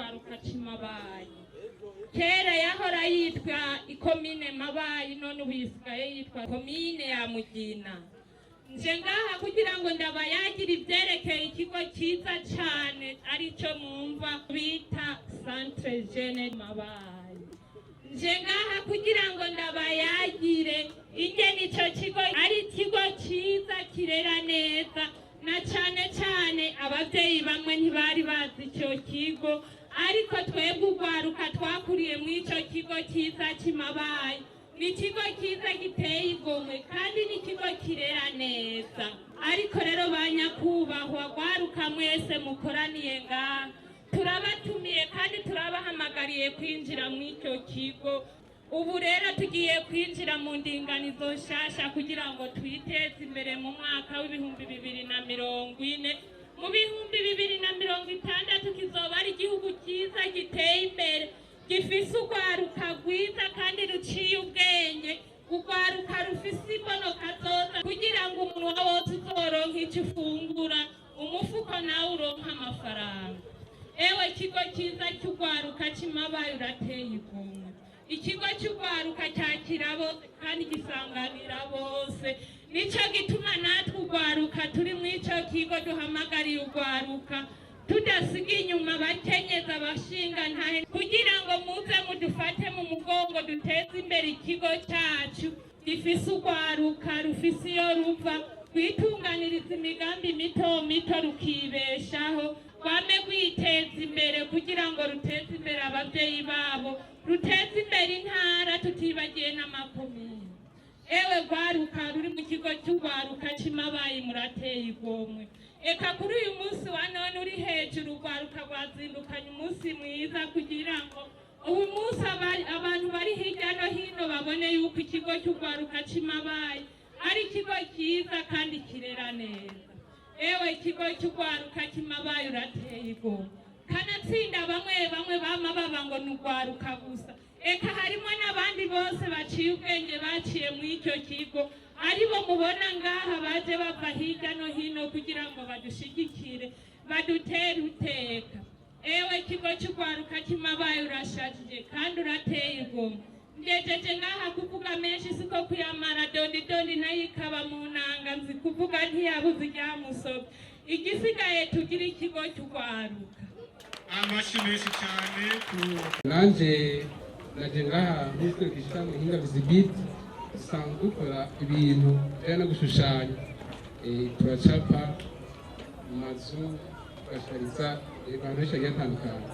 cy'urwaruka cy'Imabayi. Kera yahora yitwa ikomine Mabayi, none ubu isigaye yitwa komine ya Mugina. Nje ngaha kugira ngo ndabayagira ibyerekeye ikigo cyiza cyane aricyo mwumva bita Centre Jeune Mabayi. Nje ngaha kugira ngo ndabayagire ingene icyo kigo ari ikigo cyiza kirera neza, na cyane cyane ababyeyi bamwe ntibari bazi icyo kigo, ariko twebwe urwaruka twakuriye mu icyo kigo cyiza cy'Imabayi. Ni ikigo cyiza giteye igomwe kandi ni ikigo kirera neza. Ariko rero banyakubahwa rwaruka mwese mukoraniye ngaha, turabatumiye kandi turabahamagariye kwinjira mu icyo kigo. Ubu rero tugiye kwinjira mu ndinganizo nshasha kugira ngo twiteze imbere mu mwaka w'ibihumbi 2040. Mu bihumbi 2060 kizoba ari igihugu cyiza giteye imbere, gifise urwaruka rwiza kandi ruciye ubwenge, urwaruka rufise imbono kazoza kugira ngo umunwa wose uzoronka icyo ufungura, umufuko nawe uronka amafaranga. Ewe kigo cyiza cy'urwaruka cy'Imabayi urateye igomwe. Ikigo cy'urwaruka cyakira bose kandi gisanganira bose. Nico gituma natwe urwaruka turi mu icyo kigo duhamagariye urwaruka, tudasiga inyuma abakenyeza abashinga ntahe, kugira ngo muze mudufate mu mugongo duteze imbere ikigo cyacu gifise urwaruka rufise iyo ruva, kwitunganiriza imigambi mito mito rukibeshaho, rwame rwiteza imbere kugira ngo ruteze imbere ababyeyi babo, ruteze imbere intara tutibagiye n'amakomine. Ewe rwaruka ruri mu kigo cy'urwaruka cy'Imabayi murateye igomwe. Eka kuri uyu munsi wa none uri hejuru, urwaruka rwazindukanye umunsi mwiza kugira ngo uyu munsi abantu bari hirya no hino babone yuko ikigo cy'urwaruka cy'Imabayi ari ikigo cyiza kandi kirera neza. Ewe ikigo cy'urwaruka cy'Imabayi urateye igomwe. Kanatsinda bamwe bama baba ngo ni urwaruka gusa. Eka harimo n'abandi bose baciye ubwenge baciye mu icyo kigo, aribo mubona ngaha baje bava hirya no hino kugira ngo badushigikire, badutere uteka. Ewe ikigo cy'urwaruka cy'Imabayi urashajije kandi urateye igomwe. Ndejeje ngaha kuvuga menshi siko kuyamara, dondi nayo ikaba mu nanga, nzi kuvuga ntiyabuze iryamusobe. Igisigaye tugira ikigo cy'urwaruka. Amashyi menshi cyane nanje naje ngaha nk'uko twita mu hinga visibility, dusanzwe dukora ibintu bijyanye no gushushanya. Turacapa mu mazu, tugashariza abantu benshi bagiye batandukanye.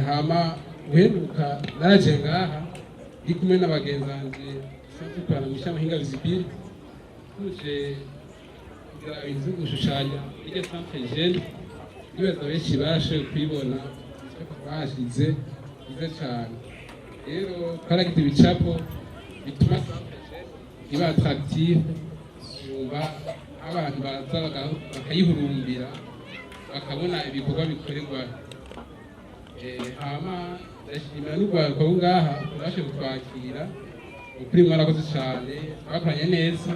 Hama guheruka naje ngaha ndi kumwe n'abagenzi banje dusanzwe dukorana mu ishami hinga visibility, tuje kugira ibintu byo gushushanya iryo Centre Jeune. Ibibazo benshi barashoboye kubibona bashize byiza cyane. Rero twaragize ibicapo bituma iba attractive, yumva abantu baza bakayihurumbira bakabona ibikorwa bikorerwa. Hama ndashimira n'urwaruka rwo ngaha rwabashije kutwakira, ukuri mwarakoze cyane, bakoranye neza.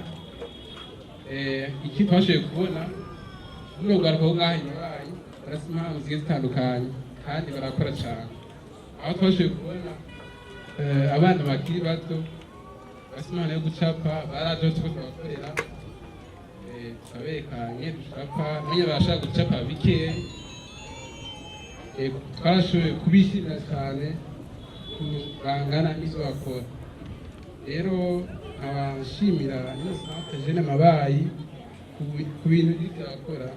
Iki twashoboye kubona n'urwo rwaruka rwo ngaha Imabayi barasa impamvu zigiye zitandukanye kandi barakora cyane. Aho twashoboye kubona abana bakiri bato basa impano yo gucapa, baraje aho tubakorera, turaberekanye ducapa, nanjye barashaka gucapa bikeya. Twarashoboye kubishimira cyane bangana n'izo bakora. Rero nkabashimira n'iyo Centre Jeune Mabayi ku bintu by'ibyo bakora.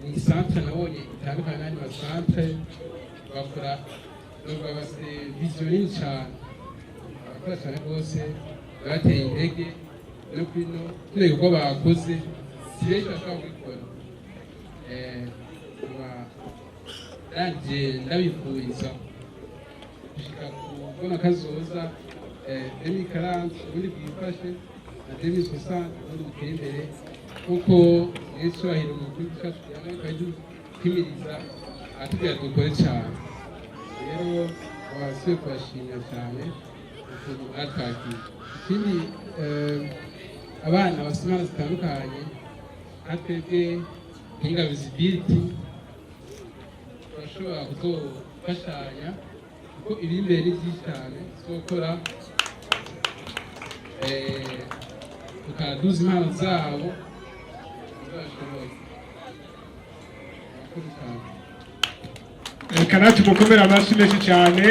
Ni centre nabonye itandukanye n'andi masantre, bakora bafite vision nini cyane, barakora cyane rwose, bateye intege no kwino tureka uko bakoze si benshi bashobora kubikora. Nanje ndabifuriza gushika kubona kazoza 2040 ubundi bwifashe na 2060 ubundi buteye imbere, kuko Yesu ahira umukuru cyacu kandi kwimiriza atubwira dukore cyane. Rero abasuye kubashimira cyane ukuntu batwakira. Ikindi abana basomana zitandukanye, natwebwe hinga visibility turashobora kuzofashanya kuko iri imbere ni byinshi cyane tuzokora tukaduza impano zabo tuzashoboye. reka natwe mukomere amashyi menshi cyane.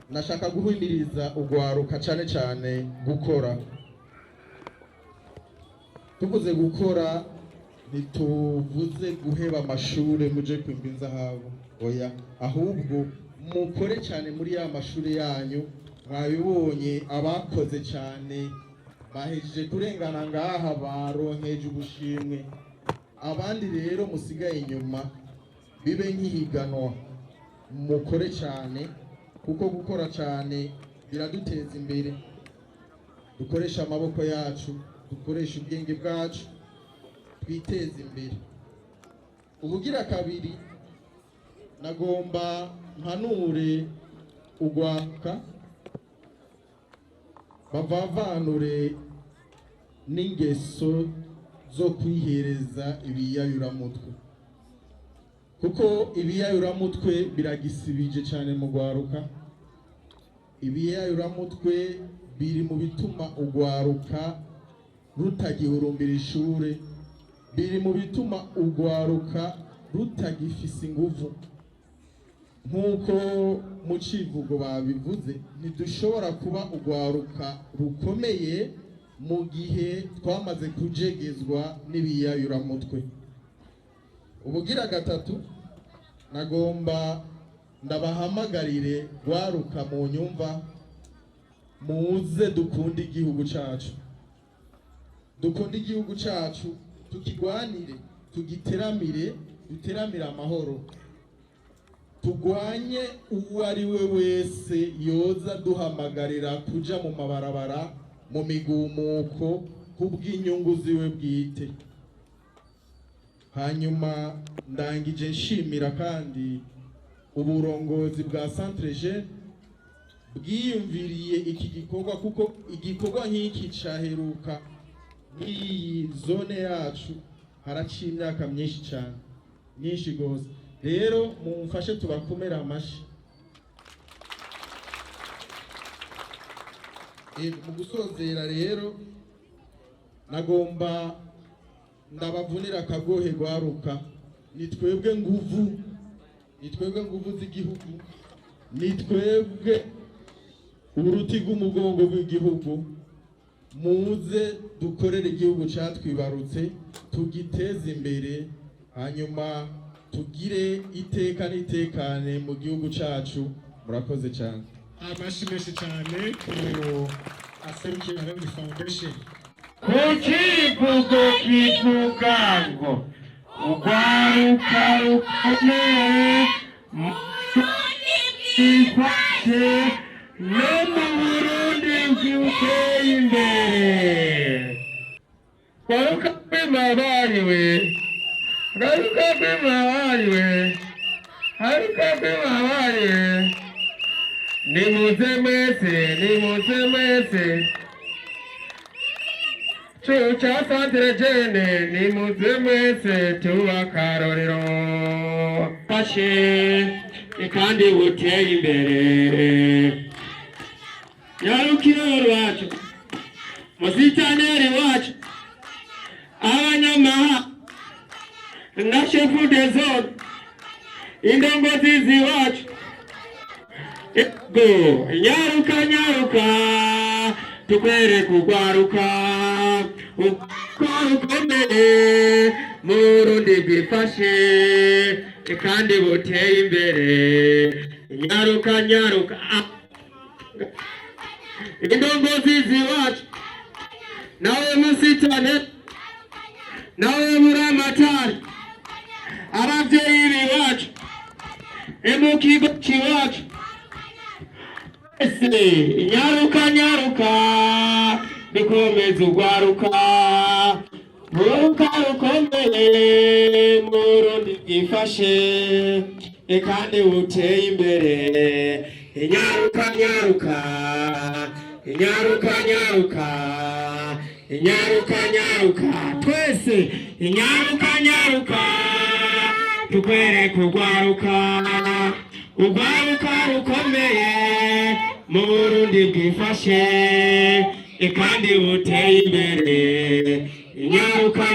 nashaka guhimiriza ugwaruka cyane cyane gukora. Tuvuze gukora ntituvuze guheba amashure muje kwimba inzahabu, oya, ahubwo mukore cyane muri ya mashuri yanyu. Mwabibonye abakoze cyane bahejeje kurengana ngaha baronkeje ubushimwe, abandi rero musigaye inyuma bibe nk'ihiganwa. Mukore cyane kuko gukora cyane biraduteza imbere. Dukoresha amaboko yacu, dukoresha ubwenge bwacu, twiteze imbere. Ubugira kabiri nagomba mpanure ugwaruka bavavanure n'ingeso zo kwihereza ibiyayuramutwe, kuko ibiyayuramutwe biragisibije cyane mu gwaruka. Ibiyayuramutwe biri mu bituma ugwaruka rutagihurumbira ishure, biri mu bituma ugwaruka rutagifise inguvu. Nk'uko mu civugo babivuze, ntidushobora kuba ugwaruka rukomeye mu gihe twamaze kujegezwa n'ibiyayuramutwe. Ubugira gatatu nagomba ndabahamagarire gwaruka mu nyumva, muze dukunde igihugu cacu, dukunde igihugu cacu, tukigwanire, tugiteramire, duteramire amahoro. Tugwanye uwo ari we wese yoza duhamagarira kuja mu mabarabara, mu migumuko kubw'inyungu ziwe bwite. Hanyuma ndangije nshimira kandi uburongozi bwa Centre Jeune bwiyumviriye iki gikorwa, kuko igikorwa nk'iki caheruka nk'iyi zone yacu haraciye imyaka myinshi cyane, myinshi gose. Rero mumfashe tubakomera amashi. Mu gusozera rero nagomba ndabavunira akagohe gwaruka, nitwebwe nguvu z'igihugu, nitwebwe uruti rw'umugongo w'igihugu. Muze dukorere igihugu catwibarutse, tugiteze imbere, hanyuma tugire iteka n'itekane mu gihugu cacu. Murakoze cyane. Amashi menshi cyane ku aserukira Rwanda Foundation. Kukivugo kivuga ngo urwaruka rukomeye mwifashe no mu Burundi bw'uteye imbere. Garuka kwimabariwe, garuka kwimabariwe, garuka kwimabariwe. Nimuze mwese Chucha Centre Jeune, nimuze mwese tuba akarorero fashe kandi buteye imbere. Nyarukiro rwacu, musitaneri wacu, abanyamahanga na shefu de zone, indongozi ziwacu. Ego, nyaruka tukwere kugwaruka ukomeye mu Burundi bwifashe kandi buteye imbere. Nyaruka indongozi ziwacu, nawe musitane, nawe buramatari, abavyeyi biwacu, emukigo kiwacu. Nyaruka dukomeze urwaruka rukomeye mu Burundi bwifashe kandi buteye imbere. Nyaruka twese. Nyaruka tukwereke urwaruka rukomeye mu Burundi bwifashe kandi buteye imbere. Nyaruka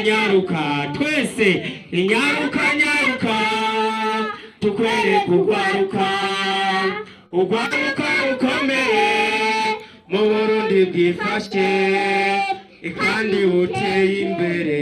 twese. Nyaruka tukwereke urwaruka rukomeye mu Burundi bwifashe kandi buteye imbere.